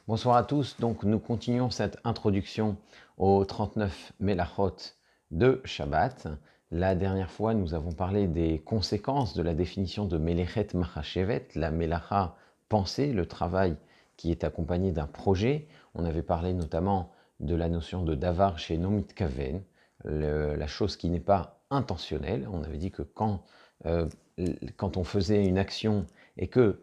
Bonsoir à tous. Donc, nous continuons cette introduction aux 39 Melachot de Shabbat. La dernière fois, nous avons parlé des conséquences de la définition de Melechet Machashevet, la Melacha pensée, le travail qui est accompagné d'un projet. On avait parlé notamment de la notion de Davar chez Nomit Kaven, la chose qui n'est pas intentionnelle. On avait dit que euh, quand on faisait une action et que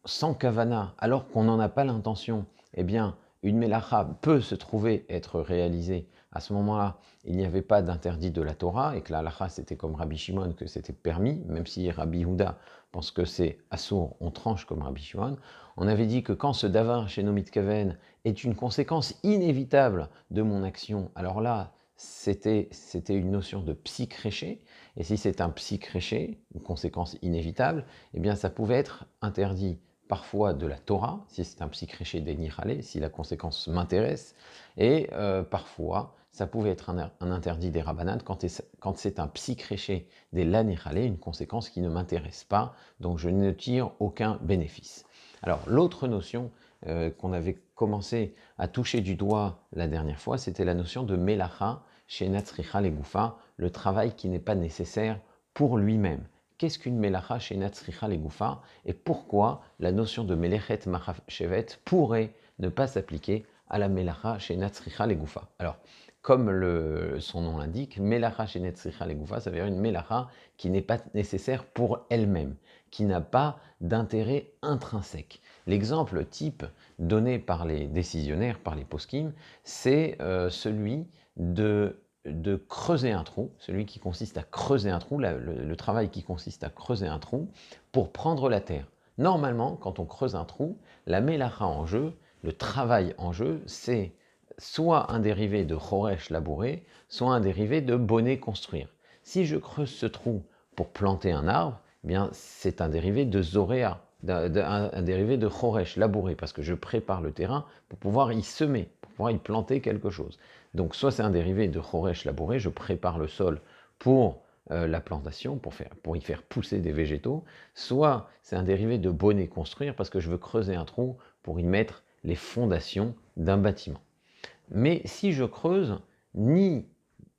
sans kavana, alors qu'on n'en a pas l'intention, eh bien, une melacha peut se trouver être réalisée. À ce moment-là, il n'y avait pas d'interdit de la Torah, et que la halacha, c'était comme Rabbi Shimon, que c'était permis, même si Rabbi Houda pense que c'est assour, on tranche comme Rabbi Shimon. On avait dit que quand ce davar chez Nomit Kaven est une conséquence inévitable de mon action, alors là, c'était une notion de psychréché, et si c'est un psychréché, une conséquence inévitable, eh bien ça pouvait être interdit parfois de la Torah, si c'est un psychréché des Nirale, si la conséquence m'intéresse, et parfois ça pouvait être un interdit des Rabbanan quand c'est un psychréché des Lanirale, une conséquence qui ne m'intéresse pas, donc je ne tire aucun bénéfice. Alors l'autre notion qu'on avait commencé à toucher du doigt la dernière fois, c'était la notion de Melacha chez Natsricha Legoufa, le travail qui n'est pas nécessaire pour lui-même. Qu'est-ce qu'une Melacha chez Natsricha Legoufa et pourquoi la notion de Melechet Machashevet pourrait ne pas s'appliquer à la Melacha chez Natsricha Legoufa? Alors, comme son nom l'indique, Melacha chez Natsricha Legoufa, ça veut dire une Melacha qui n'est pas nécessaire pour elle-même, qui n'a pas d'intérêt intrinsèque. L'exemple type donné par les décisionnaires, par les poskim, c'est celui de creuser un trou, celui qui consiste à creuser un trou, le travail qui consiste à creuser un trou pour prendre la terre. Normalement, quand on creuse un trou, la mélacha en jeu, le travail en jeu, c'est soit un dérivé de choresh labourer, soit un dérivé de bonnet construire. Si je creuse ce trou pour planter un arbre, eh bien c'est un dérivé de zoréa, un dérivé de choresh labourer, parce que je prépare le terrain pour pouvoir y semer, pour pouvoir y planter quelque chose. Donc soit c'est un dérivé de choresh labourer, je prépare le sol pour la plantation, pour y faire pousser des végétaux, soit c'est un dérivé de bonnet construire, parce que je veux creuser un trou pour y mettre les fondations d'un bâtiment. Mais si je creuse, ni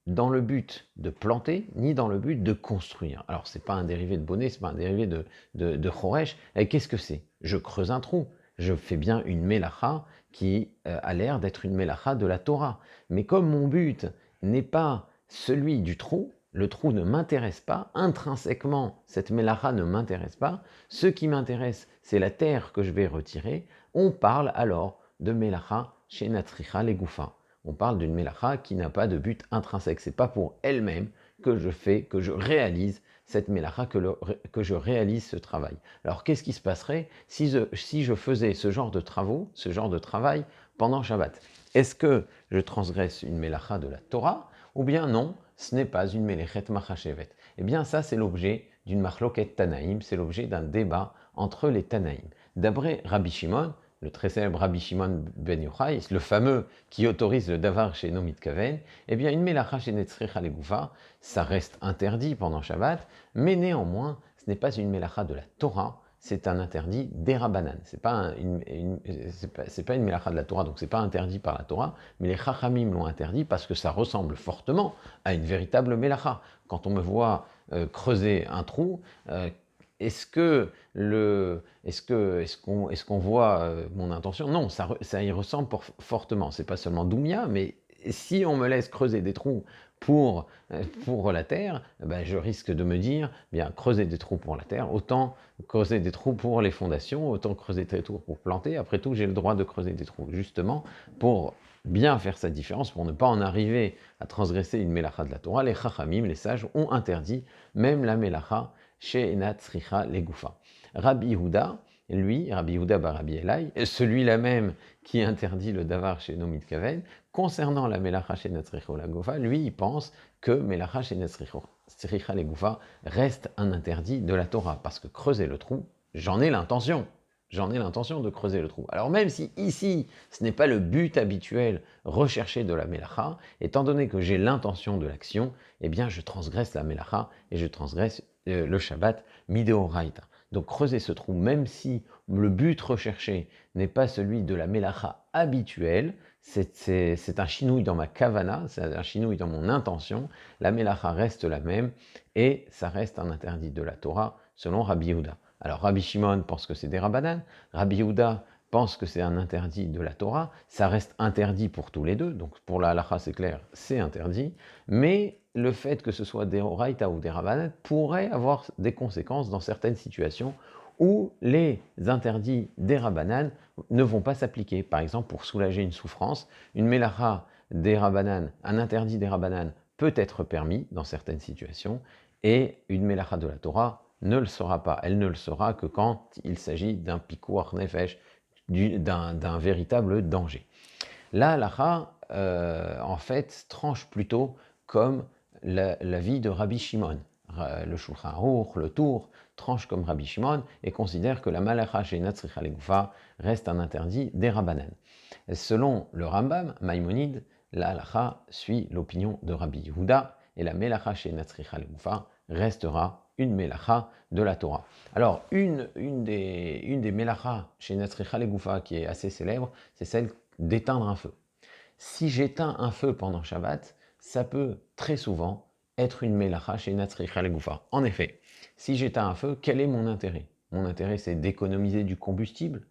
dans le but de planter, ni dans le but de construire. Alors, ce n'est pas un dérivé de bonnet, ce n'est pas un dérivé de choresh. Et qu'est-ce que c'est? Je creuse un trou. Je fais bien une mélacha qui a l'air d'être une mélacha de la Torah. Mais comme mon but n'est pas celui du trou, le trou ne m'intéresse pas, intrinsèquement, cette mélacha ne m'intéresse pas, ce qui m'intéresse, c'est la terre que je vais retirer, on parle alors de mélacha chez Natricha les Gouffins. On parle d'une mélacha qui n'a pas de but intrinsèque. C'est pas pour elle-même que je réalise cette mélacha, que je réalise ce travail. Alors qu'est-ce qui se passerait si je faisais ce genre de travaux, ce genre de travail pendant Shabbat? Est-ce que je transgresse une mélacha de la Torah ou bien non, ce n'est pas une mélechet machashevet? Eh bien ça c'est l'objet d'une marloquet Tanaïm, c'est l'objet d'un débat entre les Tanaïm. D'après Rabbi Shimon, le très célèbre Rabbi Shimon ben Yochai, le fameux qui autorise le davar chez Nomit Kaven, eh bien une mélacha chez Netzricha Legoufa, ça reste interdit pendant Shabbat, mais néanmoins, ce n'est pas une mélacha de la Torah, c'est un interdit des Rabbanan. C'est pas une mélacha de la Torah, donc c'est pas interdit par la Torah, mais les Chachamim l'ont interdit parce que ça ressemble fortement à une véritable mélacha. Quand on me voit creuser un trou, est-ce qu'on voit mon intention? Non, ça y ressemble fortement. C'est pas seulement Doumia, mais si on me laisse creuser des trous pour la terre, ben je risque de me dire, bien, creuser des trous pour la terre, autant creuser des trous pour les fondations, autant creuser des trous pour planter. Après tout, j'ai le droit de creuser des trous, justement, pour bien faire sa différence, pour ne pas en arriver à transgresser une mélacha de la Torah. Les chachamim, les sages, ont interdit même la mélacha chez Enat Sricha Legoufa. Rabbi Yehuda, lui, Rabbi Yehuda bar Rabbi Elai, celui-là même qui interdit le davar chez Nomit Kaven, concernant la melacha chez Enat Sricha Legoufa, lui, il pense que melacha chez Enat Sricha Legoufa reste un interdit de la Torah, parce que creuser le trou, j'en ai l'intention. J'en ai l'intention de creuser le trou. Alors même si ici, ce n'est pas le but habituel recherché de la melacha, étant donné que j'ai l'intention de l'action, eh bien je transgresse la melacha et je transgresse le Shabbat midéoraita. Donc creuser ce trou, même si le but recherché n'est pas celui de la mélacha habituelle, c'est un chinouille dans ma kavana, c'est un chinouille dans mon intention, la mélacha reste la même et ça reste un interdit de la Torah selon Rabbi Yehuda. Alors Rabbi Shimon pense que c'est des Rabbanan, Rabbi Yehuda pense que c'est un interdit de la Torah, ça reste interdit pour tous les deux, donc pour la halacha c'est clair, c'est interdit, mais le fait que ce soit des Oraita ou des Rabbanan pourrait avoir des conséquences dans certaines situations où les interdits des Rabbanan ne vont pas s'appliquer. Par exemple, pour soulager une souffrance, une mélacha des Rabbanan, un interdit des Rabbanan peut être permis dans certaines situations, et une mélacha de la Torah ne le sera pas. Elle ne le sera que quand il s'agit d'un pikuach nefesh, d'un véritable danger. La halacha, en fait, tranche plutôt comme la vie de Rabbi Shimon. Le Shulchan Aruch, le Tour, tranche comme Rabbi Shimon et considère que la malacha chez Natzricha Legufa reste un interdit des Rabbanan. Selon le Rambam, Maïmonide, la halacha suit l'opinion de Rabbi Yehuda et la melacha chez Natzricha Legufa restera une melacha de la Torah. Alors, une des melachas chez Natzricha Legufa qui est assez célèbre, c'est celle d'éteindre un feu. Si j'éteins un feu pendant Shabbat, ça peut très souvent être une melacha chez Natzricha Legufa. En effet, si j'éteins un feu, quel est mon intérêt? Mon intérêt, c'est d'économiser du combustible.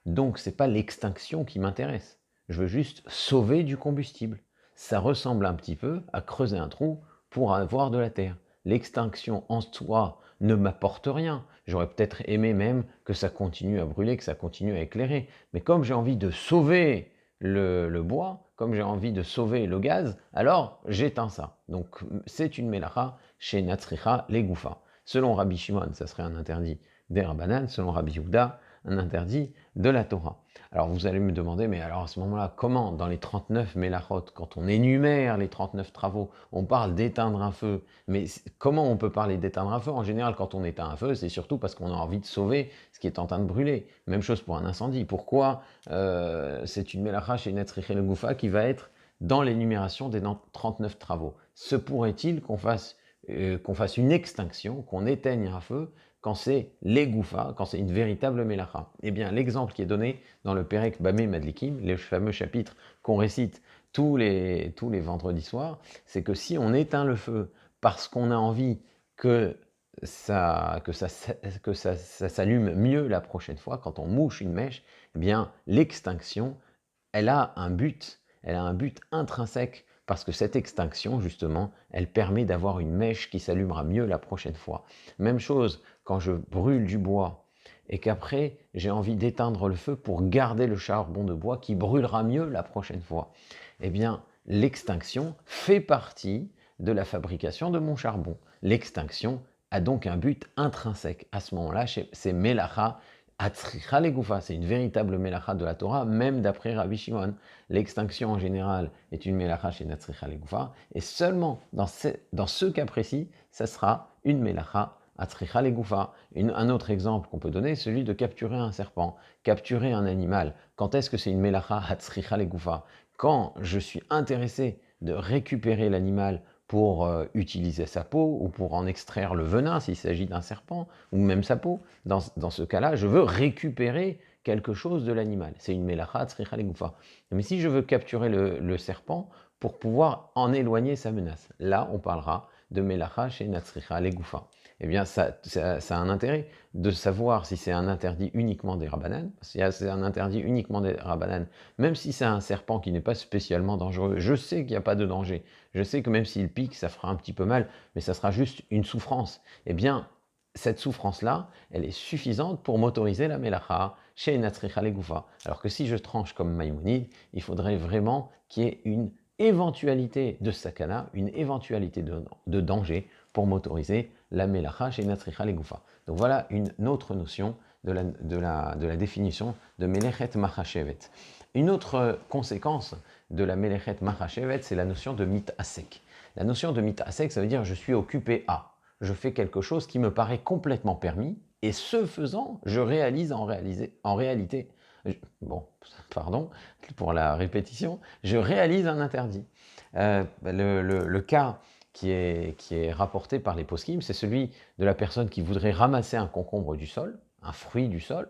Donc, ce n'est pas l'extinction qui m'intéresse. Je veux juste sauver du combustible. Ça ressemble un petit peu à creuser un trou pour avoir de la terre. L'extinction en soi ne m'apporte rien. J'aurais peut-être aimé même que ça continue à brûler, que ça continue à éclairer. Mais comme j'ai envie de sauver le bois, comme j'ai envie de sauver le gaz, alors j'éteins ça. Donc c'est une melacha chez Natzricha Legufa. Selon Rabbi Shimon, ça serait un interdit des Rabbanan. Selon Rabbi Yehuda, un interdit de la Torah. Alors vous allez me demander, mais alors à ce moment-là, comment dans les 39 mélachot, quand on énumère les 39 travaux, on parle d'éteindre un feu, mais comment on peut parler d'éteindre un feu? En général, quand on éteint un feu, c'est surtout parce qu'on a envie de sauver ce qui est en train de brûler. Même chose pour un incendie. Pourquoi c'est une mélacha chez Netzrich le Goufa qui va être dans l'énumération des 39 travaux? Se pourrait-il qu'on fasse une extinction, qu'on éteigne un feu quand c'est les Goufa, quand c'est une véritable mélacha? Eh bien, l'exemple qui est donné dans le Perek Bamé Madlikim, les fameux chapitres qu'on récite tous les vendredis soirs, c'est que si on éteint le feu parce qu'on a envie que ça s'allume mieux la prochaine fois, quand on mouche une mèche, eh bien, l'extinction, elle a un but intrinsèque, parce que cette extinction, justement, elle permet d'avoir une mèche qui s'allumera mieux la prochaine fois. Même chose, quand je brûle du bois et qu'après, j'ai envie d'éteindre le feu pour garder le charbon de bois qui brûlera mieux la prochaine fois. Eh bien, l'extinction fait partie de la fabrication de mon charbon. L'extinction a donc un but intrinsèque. À ce moment-là, c'est Melacha Atzricha Legoufa, c'est une véritable Melacha de la Torah, même d'après Rabbi Shimon. L'extinction en général est une Melacha chez Natzricha Legoufa, et seulement dans ce cas précis, ça sera une Melacha Atzricha Legoufa. Un autre exemple qu'on peut donner, c'est celui de capturer un serpent, capturer un animal. Quand est-ce que c'est une Melacha Atzricha Legoufa? Quand je suis intéressé de récupérer l'animal pour utiliser sa peau ou pour en extraire le venin s'il s'agit d'un serpent, ou même sa peau, dans ce cas-là, je veux récupérer quelque chose de l'animal. C'est une melacha tzricha legoufa. Mais si je veux capturer le serpent pour pouvoir en éloigner sa menace, là on parlera de melacha chez natzricha legoufa. Eh bien, ça a un intérêt de savoir si c'est un interdit uniquement des Rabbanan. Si c'est un interdit uniquement des Rabbanan, même si c'est un serpent qui n'est pas spécialement dangereux, je sais qu'il n'y a pas de danger. Je sais que même s'il pique, ça fera un petit peu mal, mais ça sera juste une souffrance. Eh bien, cette souffrance-là, elle est suffisante pour m'autoriser la melacha chez Natzricha Legoufa. Alors que si je tranche comme Maïmonide, il faudrait vraiment qu'il y ait une éventualité de sakana, une éventualité de danger pour m'autoriser la melacha chez Natzricha Legoufa. Donc voilà une autre notion de la définition de Melechet Machashevet. Une autre conséquence de la Melechet Machashevet, c'est la notion de mitasek. La notion de mitasek, ça veut dire je suis occupé à. Je fais quelque chose qui me paraît complètement permis, et ce faisant, je réalise en réalité, pardon pour la répétition, je réalise un interdit. Le cas qui est rapporté par les poskim, c'est celui de la personne qui voudrait ramasser un concombre du sol, un fruit du sol,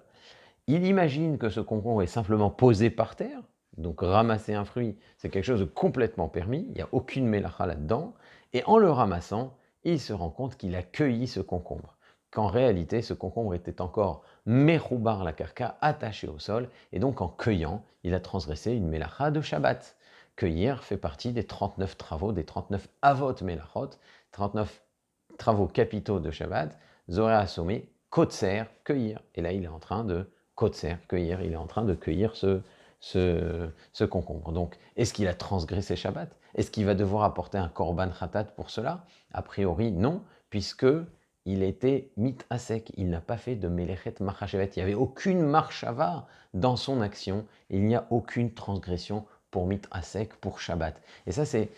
Il imagine que ce concombre est simplement posé par terre, donc ramasser un fruit, c'est quelque chose de complètement permis, il n'y a aucune mélacha là-dedans, et en le ramassant, il se rend compte qu'il a cueilli ce concombre, qu'en réalité, ce concombre était encore meroubar la carca, attaché au sol, et donc en cueillant, il a transgressé une mélacha de Shabbat. Cueillir fait partie des 39 travaux, des 39 avot melachot, 39 travaux capitaux de Shabbat, Zoré assommé, kotser, cueillir. Et là, il est en train de kotser, cueillir, il est en train de cueillir ce concombre. Donc, est-ce qu'il a transgressé Shabbat? Est-ce qu'il va devoir apporter un korban khatat pour cela? A priori, non, puisque il était mit à sec, il n'a pas fait de melechet machashevet. Il n'y avait aucune marchava dans son action, il n'y a aucune transgression pour mit à sec, pour Shabbat. Et ça, c'est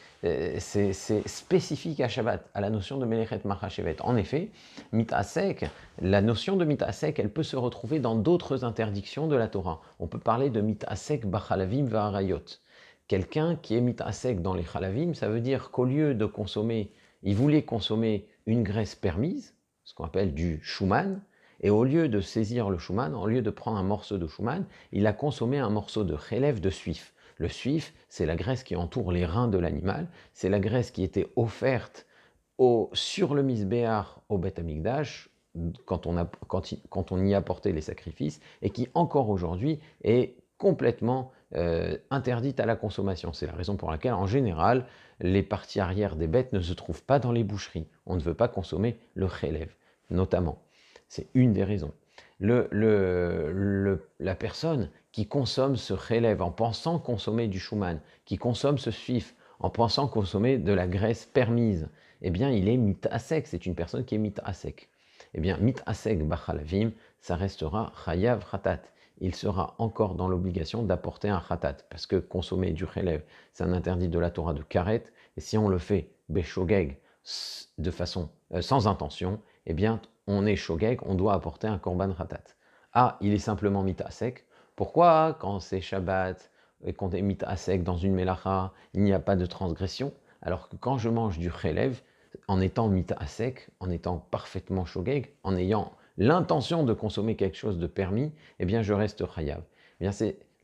spécifique à Shabbat, à la notion de melechet machashevet. En effet, mit à sec, la notion de mitasek, elle peut se retrouver dans d'autres interdictions de la Torah. On peut parler de mitasek bachalavim va'arayot. Quelqu'un qui est mitasek dans les chalavim, ça veut dire qu'au lieu de consommer, il voulait consommer une graisse permise, ce qu'on appelle du shuman, et au lieu de saisir le shuman, au lieu de prendre un morceau de shuman, il a consommé un morceau de chélève de suif. Le suif, c'est la graisse qui entoure les reins de l'animal, c'est la graisse qui était offerte sur le misbéar au Beth Amikdash, quand on y apportait les sacrifices, et qui encore aujourd'hui est complètement interdite à la consommation. C'est la raison pour laquelle, en général, les parties arrière des bêtes ne se trouvent pas dans les boucheries. On ne veut pas consommer le chélève, notamment. C'est une des raisons. La personne qui consomme ce chélève en pensant consommer du shuman, qui consomme ce suif en pensant consommer de la graisse permise, eh bien, il est mitasek, c'est une personne qui est mitasek. Eh bien, mitasek bachalavim, ça restera chayav khatat. Il sera encore dans l'obligation d'apporter un khatat, parce que consommer du chélève, c'est un interdit de la Torah de karet, et si on le fait beshogeg, de façon sans intention, eh bien, on est shogeg, on doit apporter un korban khatat. Ah, il est simplement mitasek. Pourquoi, quand c'est Shabbat et qu'on est mitasek dans une melacha, il n'y a pas de transgression? Alors que quand je mange du chélève, en étant mitasek, en étant parfaitement shogeg, en ayant l'intention de consommer quelque chose de permis, eh bien je reste chayav. Eh bien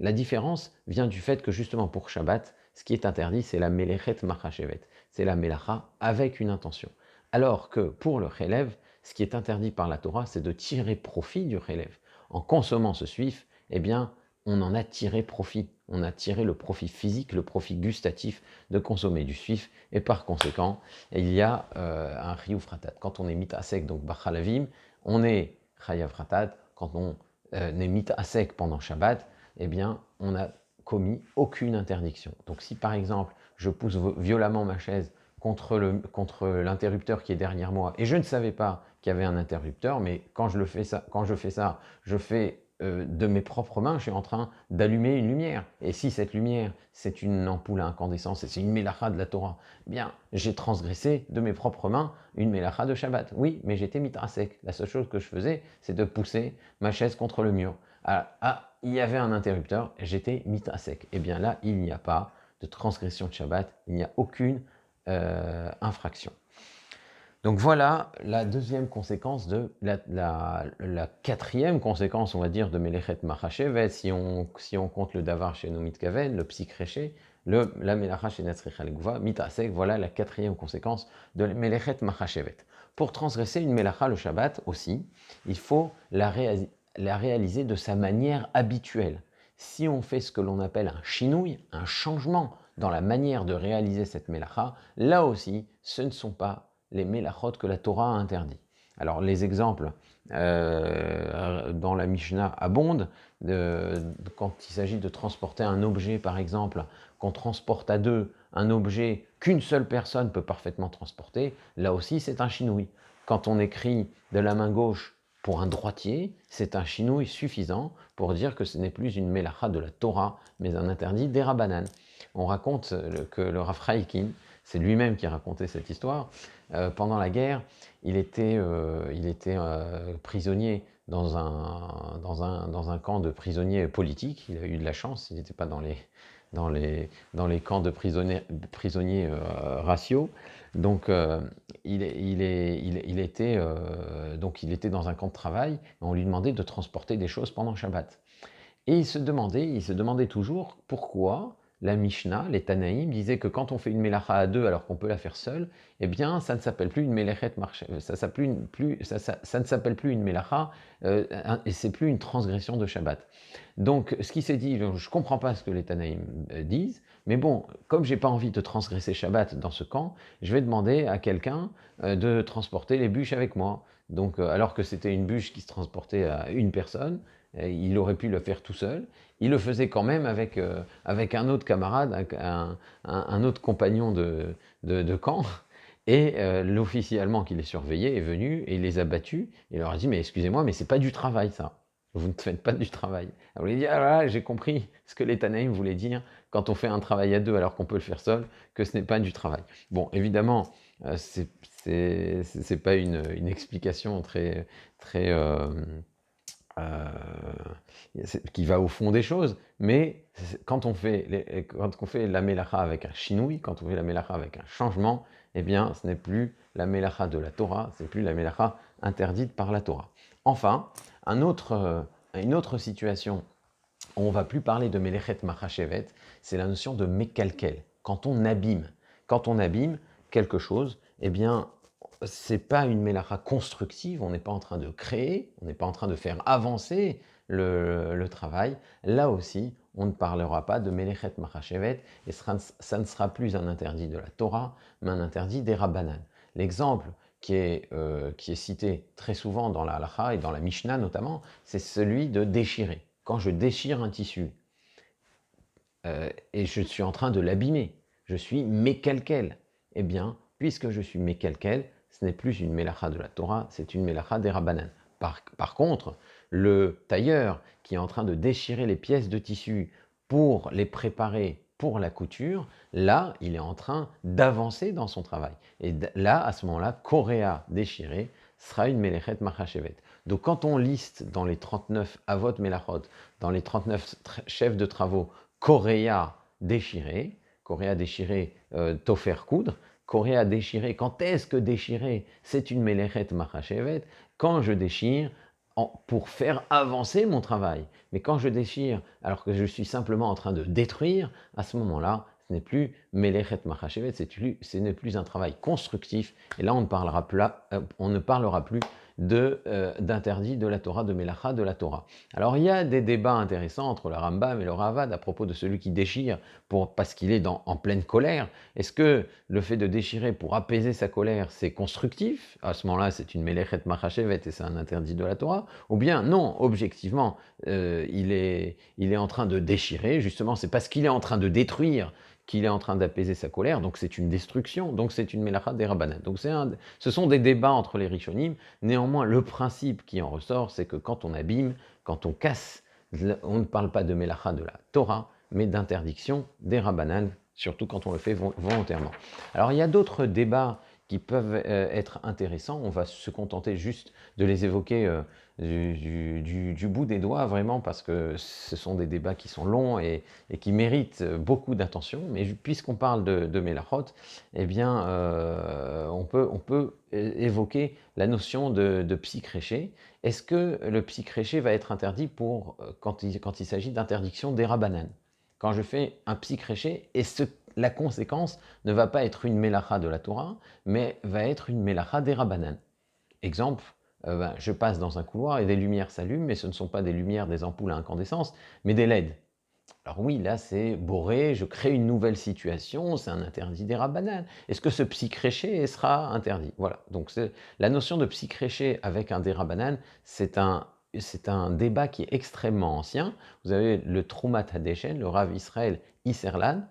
la différence vient du fait que justement pour Shabbat, ce qui est interdit, c'est la melechet machashevet, c'est la melacha avec une intention. Alors que pour le chélève, ce qui est interdit par la Torah, c'est de tirer profit du chélève. En consommant ce suif, eh bien, on en a tiré profit. On a tiré le profit physique, le profit gustatif de consommer du suif, et par conséquent, il y a un chiyuv ratat. Quand on est mitasek, donc bachalavim, on est chayav ratat. Quand on est mitasek pendant Shabbat, eh bien, on n'a commis aucune interdiction. Donc si par exemple, je pousse violemment ma chaise contre l'interrupteur qui est derrière moi, et je ne savais pas qu'il y avait un interrupteur, mais quand je fais ça, je fais de mes propres mains, je suis en train d'allumer une lumière. Et si cette lumière, c'est une ampoule à incandescence, et c'est une mélacha de la Torah, eh bien, j'ai transgressé de mes propres mains une mélacha de Shabbat. Oui, mais j'étais mitasek. La seule chose que je faisais, c'est de pousser ma chaise contre le mur. Il y avait un interrupteur, j'étais mitasek. Eh bien là, il n'y a pas de transgression de Shabbat, il n'y a aucune infraction. Donc voilà la deuxième conséquence la quatrième conséquence, on va dire, de Melechet Machashevet, si on compte le Davar chez Nomit Kaven, le Psychréché, la Melacha chez Natzricha Legouva, Mitasek, voilà la quatrième conséquence de Melechet Machashevet. Pour transgresser une Melacha le Shabbat aussi, il faut la réaliser de sa manière habituelle. Si on fait ce que l'on appelle un chinouille, un changement dans la manière de réaliser cette Melacha, là aussi, ce ne sont pas les mélachot que la Torah a interdit. Alors les exemples dans la Mishnah abondent, quand il s'agit de transporter un objet par exemple, qu'on transporte à deux, un objet qu'une seule personne peut parfaitement transporter, là aussi c'est un chinouille. Quand on écrit de la main gauche pour un droitier, c'est un chinouille suffisant pour dire que ce n'est plus une mélacha de la Torah, mais un interdit des Rabbanan. On raconte que le Rav Chaikin, c'est lui-même qui racontait cette histoire, pendant la guerre, il était prisonnier dans un camp de prisonniers politiques. Il a eu de la chance, il n'était pas dans dans les camps de prisonniers raciaux. Donc, il était dans un camp de travail, et on lui demandait de transporter des choses pendant Shabbat. Et il se demandait toujours pourquoi la Mishnah, les Tanaïm, disaient que quand on fait une mélacha à deux alors qu'on peut la faire seule, eh bien ça ne s'appelle plus une mélechet marché, ça ne s'appelle plus une mélacha, et c'est plus une transgression de Shabbat. Donc ce qui s'est dit, je ne comprends pas ce que les Tanaïm disent, mais bon, comme j'ai pas envie de transgresser Shabbat dans ce camp, je vais demander à quelqu'un de transporter les bûches avec moi. Donc alors que c'était une bûche qui se transportait à une personne, il aurait pu le faire tout seul. Il le faisait quand même avec un autre camarade, un autre compagnon de camp. Et l'officier allemand qui les surveillait est venu et il les a battus. Et il leur a dit, mais excusez-moi, mais c'est pas du travail ça. Vous ne faites pas du travail. Alors il dit, ah là, j'ai compris ce que les Tanaïm voulaient dire quand on fait un travail à deux alors qu'on peut le faire seul, que ce n'est pas du travail. Bon, évidemment, c'est pas une explication très qui va au fond des choses, mais quand on fait la mélacha avec un chinoui, quand on fait la mélacha avec un changement, eh bien, ce n'est plus la mélacha de la Torah, c'est plus la mélacha interdite par la Torah. Enfin, une autre situation où on va plus parler de melechet machashevet, c'est la notion de mekalkel, quand on abîme. Quand on abîme quelque chose, eh bien, c'est pas une mélacha constructive, on n'est pas en train de créer, on n'est pas en train de faire avancer le travail. Là aussi, on ne parlera pas de melechet machashevet et ça ne sera plus un interdit de la Torah, mais un interdit des Rabbanan. L'exemple qui est cité très souvent dans la halacha et dans la Mishnah notamment, c'est celui de déchirer. Quand je déchire un tissu et je suis en train de l'abîmer, je suis mékalkel, eh bien, puisque je suis mékalkel, ce n'est plus une mélacha de la Torah, c'est une mélacha des Rabbanan. Par contre, le tailleur qui est en train de déchirer les pièces de tissu pour les préparer pour la couture, là, il est en train d'avancer dans son travail. Et là, à ce moment-là, Korea déchiré sera une melechet machashevet. Donc quand on liste dans les 39 avot melachot, dans les 39 chefs de travaux, Korea déchiré, tofer coudre, Korea déchiré, quand est-ce que déchirer, c'est une melechet machashevet? Quand je déchire pour faire avancer mon travail. Mais quand je déchire alors que je suis simplement en train de détruire, à ce moment-là, ce n'est plus melechet machashevet, ce n'est plus un travail constructif. Et là, on ne parlera plus d'interdit de la Torah, de Melacha de la Torah. Alors il y a des débats intéressants entre le Rambam et le Ravad à propos de celui qui déchire parce qu'il est en pleine colère. Est-ce que le fait de déchirer pour apaiser sa colère, c'est constructif? À ce moment-là, c'est une Melechet Machashevet et c'est un interdit de la Torah. Ou bien non, objectivement, il est en train de déchirer, justement, c'est parce qu'il est en train de détruire qu'il est en train d'apaiser sa colère, donc c'est une destruction, donc c'est une Melacha des Rabbanan. Donc ce sont des débats entre les Rishonim. Néanmoins, le principe qui en ressort, c'est que quand on abîme, quand on casse, on ne parle pas de Melacha de la Torah, mais d'interdiction des Rabbanan, surtout quand on le fait volontairement. Alors il y a d'autres débats qui peuvent être intéressants, on va se contenter juste de les évoquer du bout des doigts, vraiment, parce que ce sont des débats qui sont longs et qui méritent beaucoup d'attention, mais puisqu'on parle de Melachot, eh bien, on peut évoquer la notion de psychréché. Est-ce que le psychréché va être interdit quand il s'agit d'interdiction des Rabbanan? Quand je fais un psychréché, et la conséquence ne va pas être une mélacha de la Torah, mais va être une mélacha des Rabbanan. Exemple, je passe dans un couloir et des lumières s'allument, mais ce ne sont pas des lumières des ampoules à incandescence, mais des LED. Alors oui, là c'est boré, je crée une nouvelle situation, c'est un interdit des Rabbanan. Est-ce que ce psychréché sera interdit? Voilà, donc la notion de psychréché avec un des Rabbanan, c'est un débat qui est extrêmement ancien. Vous avez le Troumat Hadeshen, le Rav Israël Isserlan,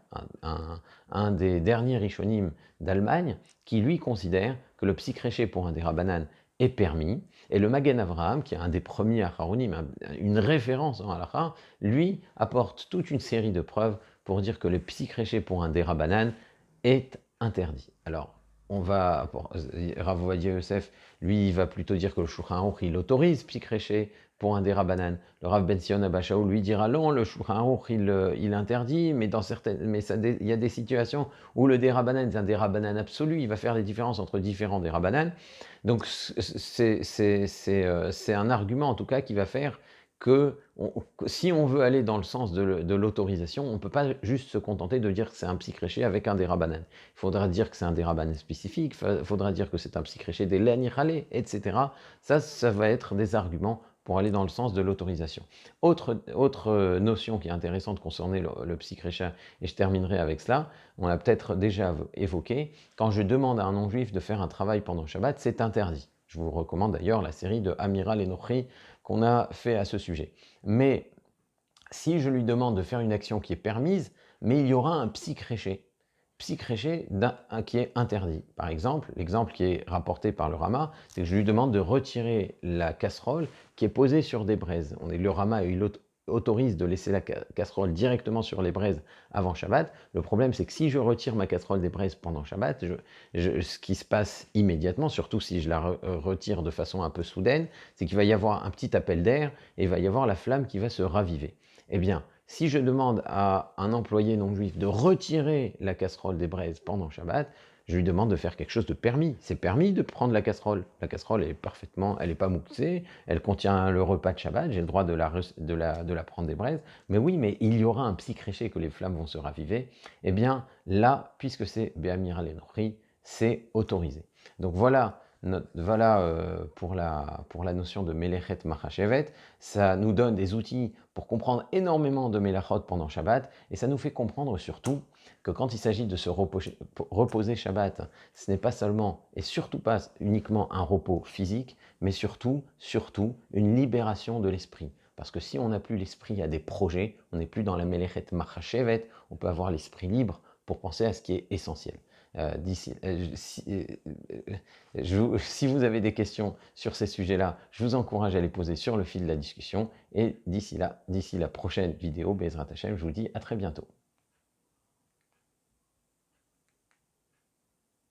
un des derniers Rishonim d'Allemagne, qui lui considère que le psychréché pour un des Rabbanan est permis, et le Magen Avraham, qui est un des premiers Acharonim, une référence en halakha, lui apporte toute une série de preuves pour dire que le psychréché pour un des Rabbanan est interdit. Alors, Rav Ovadia Yosef, lui, il va plutôt dire que le Shulchan Aruch, il autorise Psikreché pour un Derabanan. Le Rav Ben Sion Abba Shaul, lui, dira non, le Shulchan Aruch, il interdit, mais il y a des situations où le Derabanan est un Derabanan absolu, il va faire des différences entre différents Derabanan. Donc, c'est un argument, en tout cas, qui va faire que si on veut aller dans le sens de l'autorisation, on ne peut pas juste se contenter de dire que c'est un psychréché avec un dérabanan. Il faudra dire que c'est un dérabanan spécifique, il faudra dire que c'est un psychréché des laniralé, etc. Ça va être des arguments pour aller dans le sens de l'autorisation. Autre notion qui est intéressante concernant le psychréché, et je terminerai avec cela, on l'a peut-être déjà évoqué, quand je demande à un non-juif de faire un travail pendant Shabbat, c'est interdit. Je vous recommande d'ailleurs la série de Amiral et Nochri qu'on a fait à ce sujet. Mais si je lui demande de faire une action qui est permise, mais il y aura un psychréché qui est interdit. Par exemple, l'exemple qui est rapporté par le Rama, c'est que je lui demande de retirer la casserole qui est posée sur des braises. Le Rama, il autorise de laisser la casserole directement sur les braises avant Shabbat. Le problème, c'est que si je retire ma casserole des braises pendant Shabbat, ce qui se passe immédiatement, surtout si je la retire de façon un peu soudaine, c'est qu'il va y avoir un petit appel d'air et il va y avoir la flamme qui va se raviver. Eh bien, si je demande à un employé non juif de retirer la casserole des braises pendant Shabbat, je lui demande de faire quelque chose de permis. C'est permis de prendre la casserole. La casserole est parfaitement, elle n'est pas mouxée, elle contient le repas de Shabbat, j'ai le droit de la prendre des braises. Mais oui, mais il y aura un psychréché que les flammes vont se raviver. Eh bien, là, puisque c'est Béamira Lenori, c'est autorisé. Donc voilà pour la notion de Melechet Machashevet. Ça nous donne des outils pour comprendre énormément de Melachot pendant Shabbat, et ça nous fait comprendre surtout que quand il s'agit de se reposer Shabbat, ce n'est pas seulement et surtout pas uniquement un repos physique, mais surtout une libération de l'esprit. Parce que si on n'a plus l'esprit à des projets, on n'est plus dans la Melechet Machashevet, on peut avoir l'esprit libre pour penser à ce qui est essentiel. Si vous avez des questions sur ces sujets-là, je vous encourage à les poser sur le fil de la discussion. Et d'ici la prochaine vidéo, Bezrat Hashem, je vous dis à très bientôt.